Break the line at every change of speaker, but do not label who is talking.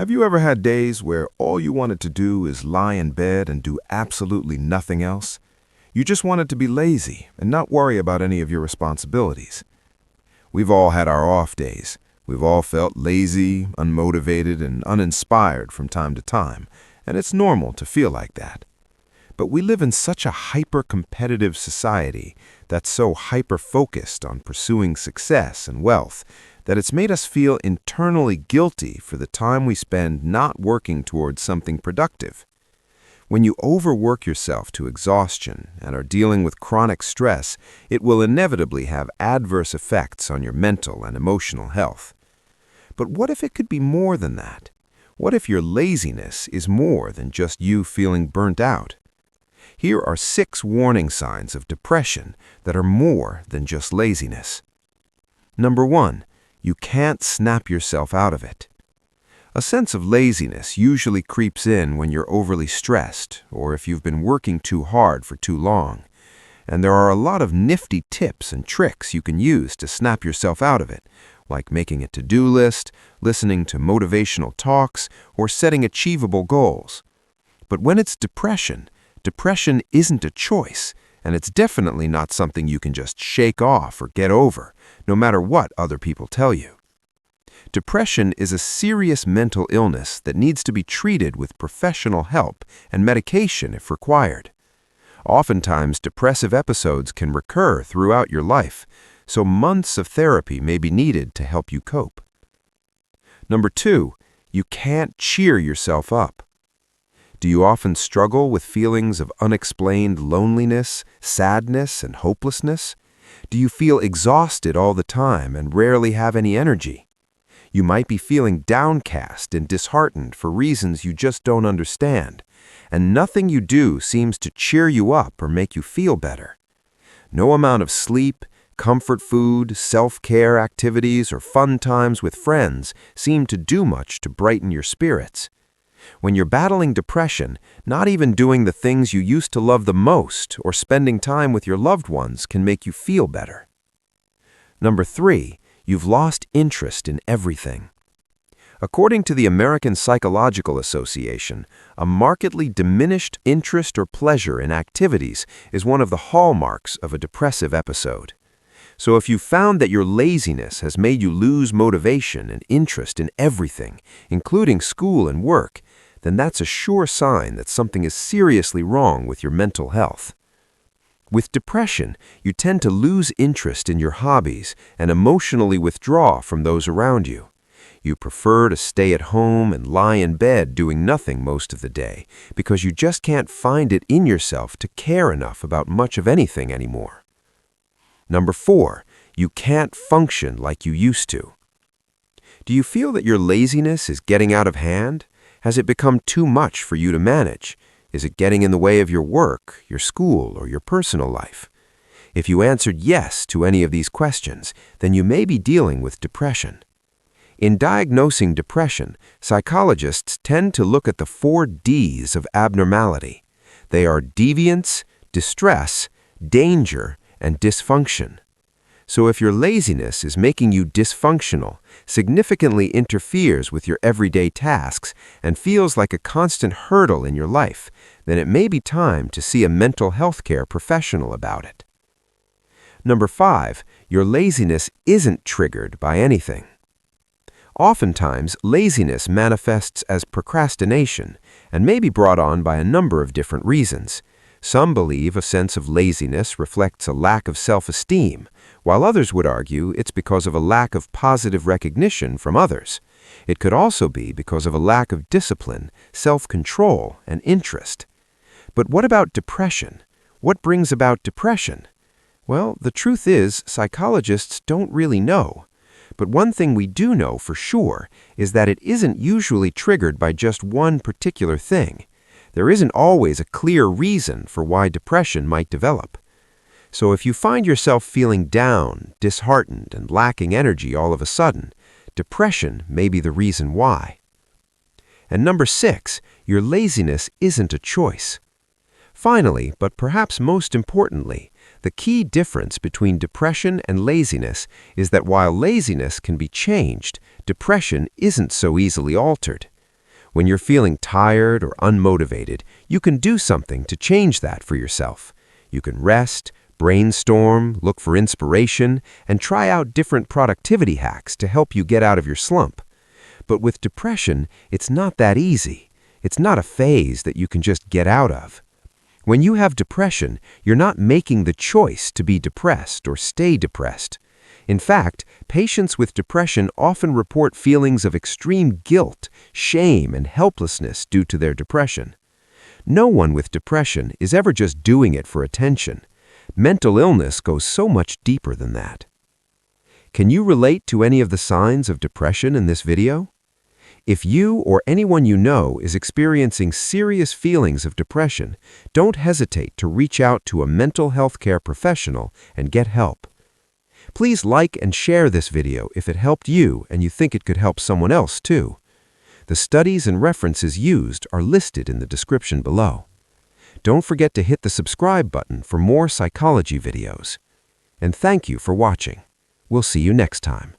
Have you ever had days where all you wanted to do is lie in bed and do absolutely nothing else? You just wanted to be lazy and not worry about any of your responsibilities. We've all had our off days. We've all felt lazy, unmotivated, and uninspired from time to time, and it's normal to feel like that. But we live in such a hyper-competitive society that's so hyper-focused on pursuing success and wealth that it's made us feel internally guilty for the time we spend not working towards something productive. When you overwork yourself to exhaustion and are dealing with chronic stress, it will inevitably have adverse effects on your mental and emotional health. But what if it could be more than that? What if your laziness is more than just you feeling burnt out? Here are 6 warning signs of depression that are more than just laziness. Number 1, you can't snap yourself out of it. A sense of laziness usually creeps in when you're overly stressed or if you've been working too hard for too long. And there are a lot of nifty tips and tricks you can use to snap yourself out of it, like making a to-do list, listening to motivational talks, or setting achievable goals. But when it's depression isn't a choice, and it's definitely not something you can just shake off or get over, no matter what other people tell you. Depression is a serious mental illness that needs to be treated with professional help and medication if required. Oftentimes, depressive episodes can recur throughout your life, so months of therapy may be needed to help you cope. Number 2, you can't cheer yourself up. Do you often struggle with feelings of unexplained loneliness, sadness, and hopelessness? Do you feel exhausted all the time and rarely have any energy? You might be feeling downcast and disheartened for reasons you just don't understand, and nothing you do seems to cheer you up or make you feel better. No amount of sleep, comfort food, self-care activities, or fun times with friends seem to do much to brighten your spirits. When you're battling depression, not even doing the things you used to love the most or spending time with your loved ones can make you feel better. Number 3, you've lost interest in everything. According to the American Psychological Association, a markedly diminished interest or pleasure in activities is one of the hallmarks of a depressive episode. So if you found that your laziness has made you lose motivation and interest in everything, including school and work, then that's a sure sign that something is seriously wrong with your mental health. With depression, you tend to lose interest in your hobbies and emotionally withdraw from those around you. You prefer to stay at home and lie in bed doing nothing most of the day because you just can't find it in yourself to care enough about much of anything anymore. Number 4, you can't function like you used to. Do you feel that your laziness is getting out of hand? Has it become too much for you to manage? Is it getting in the way of your work, your school, or your personal life? If you answered yes to any of these questions, then you may be dealing with depression. In diagnosing depression, psychologists tend to look at the 4 Ds of abnormality. They are deviance, distress, danger, and dysfunction. So if your laziness is making you dysfunctional, significantly interferes with your everyday tasks, and feels like a constant hurdle in your life, then it may be time to see a mental health care professional about it. Number 5, your laziness isn't triggered by anything. Oftentimes, laziness manifests as procrastination and may be brought on by a number of different reasons. Some believe a sense of laziness reflects a lack of self-esteem, while others would argue it's because of a lack of positive recognition from others. It could also be because of a lack of discipline, self-control, and interest. But what about depression? What brings about depression? Well, the truth is, psychologists don't really know. But one thing we do know for sure is that it isn't usually triggered by just one particular thing. There isn't always a clear reason for why depression might develop. So if you find yourself feeling down, disheartened, and lacking energy all of a sudden, depression may be the reason why. And number 6, your laziness isn't a choice. Finally, but perhaps most importantly, the key difference between depression and laziness is that while laziness can be changed, depression isn't so easily altered.
When you're feeling tired or unmotivated, you can do something to change that for yourself. You can rest, brainstorm, look for inspiration, and try out different productivity hacks to help you get out of your slump. But with depression, it's not that easy. It's not a phase that you can just get out of. When you have depression, you're not making the choice to be depressed or stay depressed. In fact, patients with depression often report feelings of extreme guilt, shame, and helplessness due to their depression. No one with depression is ever just doing it for attention. Mental illness goes so much deeper than that. Can you relate to any of the signs of depression in this video? If you or anyone you know is experiencing serious feelings of depression, don't hesitate to reach out to a mental health care professional and get help. Please like and share this video if it helped you and you think it could help someone else too. The studies and references used are listed in the description below. Don't forget to hit the subscribe button for more psychology videos. And thank you for watching. We'll see you next time.